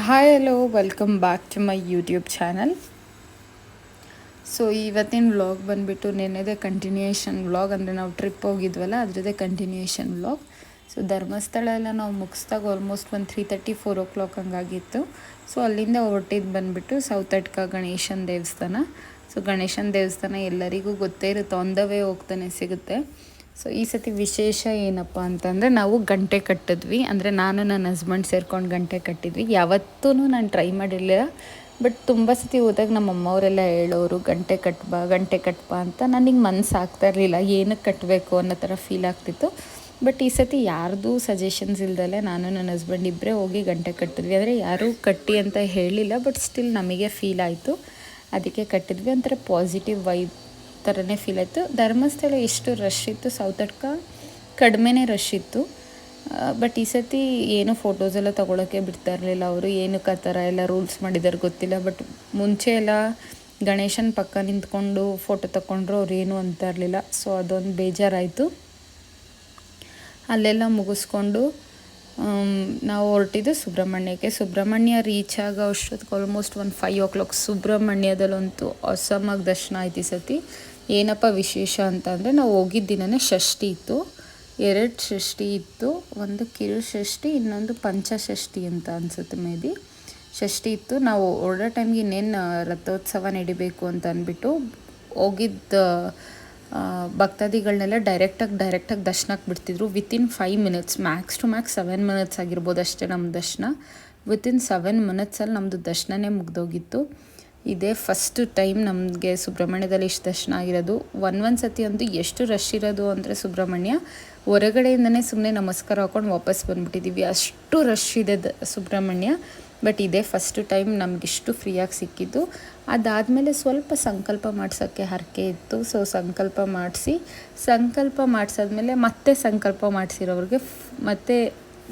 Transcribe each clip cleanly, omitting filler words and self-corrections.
Hi hello welcome back to my YouTube channel. So ಇವತ್ತಿನ vlog ಬಂದುಬಿಟ್ಟು ನೆನ್ನೆದೇ continuation vlog, ಅಂದರೆ ನಾವು ಟ್ರಿಪ್ ಹೋಗಿದ್ವಲ್ಲ ಅದರದ್ದೇ ಕಂಟಿನ್ಯೂಯೇಷನ್ ವ್ಲಾಗ್. ಸೊ ಧರ್ಮಸ್ಥಳ ಎಲ್ಲ ನಾವು ಮುಗಿಸ್ದಾಗ ಆಲ್ಮೋಸ್ಟ್ ಒಂದು 3:30-4 ಹಂಗಾಗಿತ್ತು. ಸೊ ಅಲ್ಲಿಂದ ಹೊರಟಿದ್ದು ಬಂದುಬಿಟ್ಟು ಸೌತಡ್ಕ ಗಣೇಶನ ದೇವಸ್ಥಾನ. ಸೊ ಗಣೇಶನ ದೇವಸ್ಥಾನ ಎಲ್ಲರಿಗೂ ಗೊತ್ತೇ ಇರುತ್ತೆ, ಆನ್ ದ ವೇ ಹೋಗ್ತಾನೆ ಸಿಗುತ್ತೆ. ಸೊ ಈ ಸತಿ ವಿಶೇಷ ಏನಪ್ಪ ಅಂತಂದರೆ ನಾವು ಗಂಟೆ ಕಟ್ಟಿದ್ವಿ, ಅಂದರೆ ನಾನು ನನ್ನ ಹಸ್ಬೆಂಡ್ ಸೇರ್ಕೊಂಡು ಗಂಟೆ ಕಟ್ಟಿದ್ವಿ. ಯಾವತ್ತೂ ನಾನು ಟ್ರೈ ಮಾಡಿರಲಿಲ್ಲ, ಬಟ್ ತುಂಬ ಸತಿ ಹೋದಾಗ ನಮ್ಮ ಅಮ್ಮವರೆಲ್ಲ ಹೇಳೋರು ಗಂಟೆ ಕಟ್ಬಾ ಅಂತ. ನನಗೆ ಮನಸ್ಸು ಆಗ್ತಾ ಇರಲಿಲ್ಲ, ಏನಕ್ಕೆ ಕಟ್ಟಬೇಕು ಅನ್ನೋ ಥರ ಫೀಲ್ ಆಗ್ತಿತ್ತು. ಬಟ್ ಈ ಸತಿ ಯಾರ್ದು ಸಜೆಷನ್ಸ್ ಇಲ್ದಲೆ ನಾನು ನನ್ನ ಹಸ್ಬೆಂಡ್ ಇಬ್ಬರೇ ಹೋಗಿ ಗಂಟೆ ಕಟ್ಟಿದ್ವಿ. ಅಂದರೆ ಯಾರೂ ಕಟ್ಟಿ ಅಂತ ಹೇಳಿಲ್ಲ, ಬಟ್ ಸ್ಟಿಲ್ ನಮಗೆ ಫೀಲ್ ಆಯಿತು, ಅದಕ್ಕೆ ಕಟ್ಟಿದ್ವಿ. ಒಂಥರ ಪಾಸಿಟಿವ್ ವೈಬ್ ಥರನೇ ಫೀಲ್ ಆಯಿತು. ಧರ್ಮಸ್ಥಳ ಎಷ್ಟು ರಶ್ ಇತ್ತು, ಸೌತಡ್ಕ ಕಡಿಮೆನೇ ರಶ್ ಇತ್ತು. ಬಟ್ ಈ ಸತಿ ಏನೋ ಫೋಟೋಸ್ ಎಲ್ಲ ತೊಗೊಳಕ್ಕೆ ಬಿಡ್ತಾ ಇರಲಿಲ್ಲ ಅವರು, ಏನಕ್ಕೆ ಆ ಥರ ಎಲ್ಲ ರೂಲ್ಸ್ ಮಾಡಿದ್ದಾರೆ ಗೊತ್ತಿಲ್ಲ. ಬಟ್ ಮುಂಚೆ ಎಲ್ಲ ಗಣೇಶನ ಪಕ್ಕ ನಿಂತ್ಕೊಂಡು ಫೋಟೋ ತಗೊಂಡ್ರು ಅವ್ರು ಏನೂ ಅಂತ ಇರಲಿಲ್ಲ. ಸೊ ಅದೊಂದು ಬೇಜಾರಾಯಿತು. ಅಲ್ಲೆಲ್ಲ ಮುಗಿಸ್ಕೊಂಡು ನಾವು ಹೊರಟಿದ್ದು ಸುಬ್ರಹ್ಮಣ್ಯ ರೀಚ್ ಆಗೋ ಅಷ್ಟೊತ್ತಿಗೆ ಆಲ್ಮೋಸ್ಟ್ ಒಂದು 5 ಸುಬ್ರಹ್ಮಣ್ಯದಲ್ಲಂತೂ ಅಸಮಾಗಿ ದರ್ಶನ ಆಯ್ತು ಈ ಸತಿ. ಏನಪ್ಪ ವಿಶೇಷ ಅಂತ ಅಂದರೆ ನಾವು ಹೋಗಿದ್ದ ದಿನವೇ ಷಷ್ಠಿ ಇತ್ತು, 2 ಷಷ್ಠಿ ಇತ್ತು, ಒಂದು ಕಿರು ಷಷ್ಠಿ, ಇನ್ನೊಂದು ಪಂಚಷಷ್ಠಿ ಅಂತ ಅನಿಸುತ್ತೆ ಮೇ ಬಿ. ಷಷ್ಠಿ ಇತ್ತು. ನಾವು ಹೊರಡೋ ಟೈಮ್ಗೆ ಇನ್ನೇನು ರಥೋತ್ಸವ ನಡಿಬೇಕು ಅಂತ ಅಂದ್ಬಿಟ್ಟು ಹೋಗಿದ್ದ ಭಕ್ತಾದಿಗಳನ್ನೆಲ್ಲ ಡೈರೆಕ್ಟಾಗಿ ದರ್ಶನಕ್ಕೆ ಬಿಡ್ತಿದ್ರು. Within 5 minutes, max to max 7 minutes ಆಗಿರ್ಬೋದು ಅಷ್ಟೇ ನಮ್ಮ ದರ್ಶನ. ವಿತಿನ್ 7 ಮಿನಿಟ್ಸಲ್ಲಿ ನಮ್ಮದು ದರ್ಶನನೇ ಮುಗ್ದೋಗಿತ್ತು. ಇದೇ ಫಸ್ಟ್ ಟೈಮ್ ನಮಗೆ ಸುಬ್ರಹ್ಮಣ್ಯದಲ್ಲಿ ಇಷ್ಟು ದರ್ಶನ ಆಗಿರೋದು. ಒಂದು ಸತಿ ಅಂತೂ ಎಷ್ಟು ರಶ್ ಇರೋದು ಅಂದರೆ ಸುಬ್ರಹ್ಮಣ್ಯ ಹೊರಗಡೆಯಿಂದನೇ ಸುಮ್ಮನೆ ನಮಸ್ಕಾರ ಹಾಕ್ಕೊಂಡು ವಾಪಸ್ ಬಂದುಬಿಟ್ಟಿದ್ದೀವಿ, ಅಷ್ಟು ರಶ್ ಇದೆ ಸುಬ್ರಹ್ಮಣ್ಯ. ಬಟ್ ಇದೇ ಫಸ್ಟ್ ಟೈಮ್ ನಮಗಿಷ್ಟು ಫ್ರೀಯಾಗಿ ಸಿಕ್ಕಿದ್ದು. ಅದಾದಮೇಲೆ ಸ್ವಲ್ಪ ಸಂಕಲ್ಪ ಮಾಡ್ಸೋಕ್ಕೆ ಹರಕೆ ಇತ್ತು. ಸೊ ಸಂಕಲ್ಪ ಮಾಡಿಸಾದ್ಮೇಲೆ ಮತ್ತೆ ಸಂಕಲ್ಪ ಮಾಡಿಸಿರೋರಿಗೆ ಮತ್ತೆ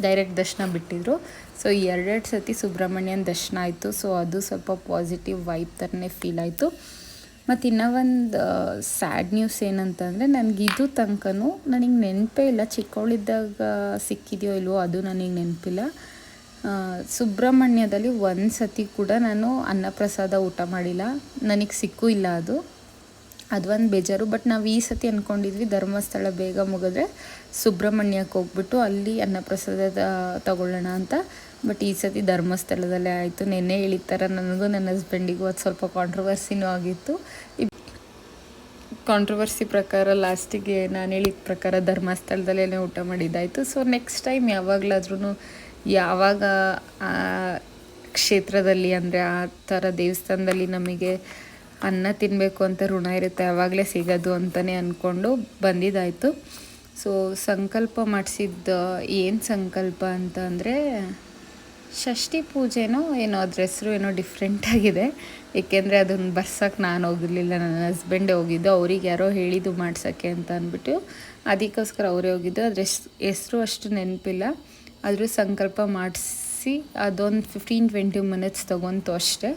ಡೈರೆಕ್ಟ್ ದರ್ಶನ ಬಿಟ್ಟಿದ್ರು. ಸೊ 2 ಸತಿ ಸುಬ್ರಹ್ಮಣ್ಯನ ದರ್ಶನ ಆಯಿತು. ಸೊ ಅದು ಸ್ವಲ್ಪ ಪಾಸಿಟಿವ್ ವೈಬ್ ಥರನೇ ಫೀಲ್ ಆಯಿತು. ಮತ್ತು ಇನ್ನೂ ಒಂದು ಸ್ಯಾಡ್ ನ್ಯೂಸ್ ಏನಂತಂದರೆ, ನನಗಿದು ತನಕನೂ ನನಗೆ ನೆನಪೇ ಇಲ್ಲ, ಚಿಕ್ಕವಳಿದ್ದಾಗ ಸಿಕ್ಕಿದೆಯೋ ಇಲ್ವೋ ಅದು ನನಗೆ ನೆನಪಿಲ್ಲ. ಸುಬ್ರಹ್ಮಣ್ಯದಲ್ಲಿ ಒಂದು ಸತಿ ಕೂಡ ನಾನು ಅನ್ನಪ್ರಸಾದ ಊಟ ಮಾಡಿಲ್ಲ, ನನಗೆ ಸಿಕ್ಕೂ ಇಲ್ಲ. ಅದೊಂದು ಬೇಜಾರು. ಬಟ್ ನಾವು ಈ ಸತಿ ಅಂದ್ಕೊಂಡಿದ್ವಿ ಧರ್ಮಸ್ಥಳ ಬೇಗ ಮುಗಿದ್ರೆ ಸುಬ್ರಹ್ಮಣ್ಯಕ್ಕೆ ಹೋಗ್ಬಿಟ್ಟು ಅಲ್ಲಿ ಅನ್ನಪ್ರಸಾದ ತಗೊಳ್ಳೋಣ ಅಂತ. ಬಟ್ ಈ ಸತಿ ಧರ್ಮಸ್ಥಳದಲ್ಲೇ ಆಯಿತು. ನೆನ್ನೆ ಹೇಳಿದ ಥರ ನನಗೂ ನನ್ನ ಹಸ್ಬೆಂಡಿಗೂ ಅದು ಸ್ವಲ್ಪ ಕಾಂಟ್ರವರ್ಸಿನೂ ಆಗಿತ್ತು. ಕಾಂಟ್ರವರ್ಸಿ ಪ್ರಕಾರ ಲಾಸ್ಟಿಗೆ ನಾನು ಹೇಳಿದ ಪ್ರಕಾರ ಧರ್ಮಸ್ಥಳದಲ್ಲೇ ಊಟ ಮಾಡಿದ್ದಾಯಿತು. ಸೊ ನೆಕ್ಸ್ಟ್ ಟೈಮ್ ಯಾವಾಗಲಾದ್ರೂ ಯಾವಾಗ ಆ ಕ್ಷೇತ್ರದಲ್ಲಿ, ಅಂದರೆ ಆ ಥರ ದೇವಸ್ಥಾನದಲ್ಲಿ ನಮಗೆ ಅನ್ನ ತಿನ್ನಬೇಕು ಅಂತ ಋಣ ಇರುತ್ತೆ, ಆವಾಗಲೇ ಸಿಗೋದು ಅಂತಲೇ ಅಂದ್ಕೊಂಡು ಬಂದಿದ್ದಾಯಿತು. ಸೊ ಸಂಕಲ್ಪ ಮಾಡಿಸಿದ್ದು ಏನು ಸಂಕಲ್ಪ ಅಂತ ಅಂದರೆ ಷಷ್ಠಿ ಪೂಜೆನೋ ಏನೋ, ಅದ್ರ ಹೆಸರು ಏನೋ ಡಿಫ್ರೆಂಟಾಗಿದೆ. ಏಕೆಂದರೆ ಅದನ್ನು ಬರ್ಸೋಕ್ಕೆ ನಾನು ಹೋಗಿರಲಿಲ್ಲ, ನನ್ನ ಹಸ್ಬೆಂಡೇ ಹೋಗಿದ್ದು. ಅವ್ರಿಗೆ ಯಾರೋ ಹೇಳಿದ್ದು ಮಾಡ್ಸೋಕ್ಕೆ ಅಂತ ಅಂದ್ಬಿಟ್ಟು ಅದಕ್ಕೋಸ್ಕರ ಅವರೇ ಹೋಗಿದ್ದು. ಅದ್ರ ಹೆಸರು ಅಷ್ಟು ನೆನಪಿಲ್ಲ. ಆದರೂ ಸಂಕಲ್ಪ ಮಾಡಿಸಿ ಅದೊಂದು 15-20 ಮಿನಿಟ್ಸ್ ತೊಗೊಂತು ಅಷ್ಟೇ.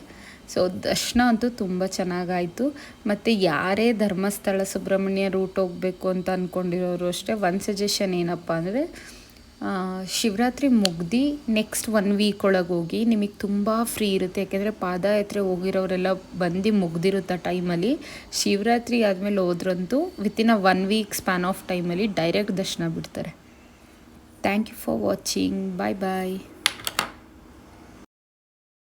ಸೊ ದರ್ಶನ ಅಂತೂ ತುಂಬ ಚೆನ್ನಾಗಾಯಿತು. ಮತ್ತು ಯಾರೇ ಧರ್ಮಸ್ಥಳ ಸುಬ್ರಹ್ಮಣ್ಯ ರೂಟ್ ಹೋಗಬೇಕು ಅಂತ ಅಂದ್ಕೊಂಡಿರೋರು ಅಷ್ಟೇ, ಒಂದು ಸಜೆಷನ್ ಏನಪ್ಪ ಅಂದರೆ ಶಿವರಾತ್ರಿ ಮುಗ್ದು ನೆಕ್ಸ್ಟ್ 1 ವೀಕ್ ಒಳಗೆ ಹೋಗಿ, ನಿಮಗೆ ತುಂಬ ಫ್ರೀ ಇರುತ್ತೆ. ಯಾಕೆಂದರೆ ಪಾದಯಾತ್ರೆ ಹೋಗಿರೋರೆಲ್ಲ ಬಂದು ಮುಗ್ದಿರುತ್ತೆ ಆ ಟೈಮಲ್ಲಿ. ಶಿವರಾತ್ರಿ ಆದಮೇಲೆ ಹೋದ್ರಂತೂ ವಿತಿನ್ 1 ವೀಕ್ ಸ್ಪ್ಯಾನ್ ಆಫ್ ಟೈಮಲ್ಲಿ ಡೈರೆಕ್ಟ್ ದರ್ಶನ ಬಿಡ್ತಾರೆ. Thank you for watching. Bye bye.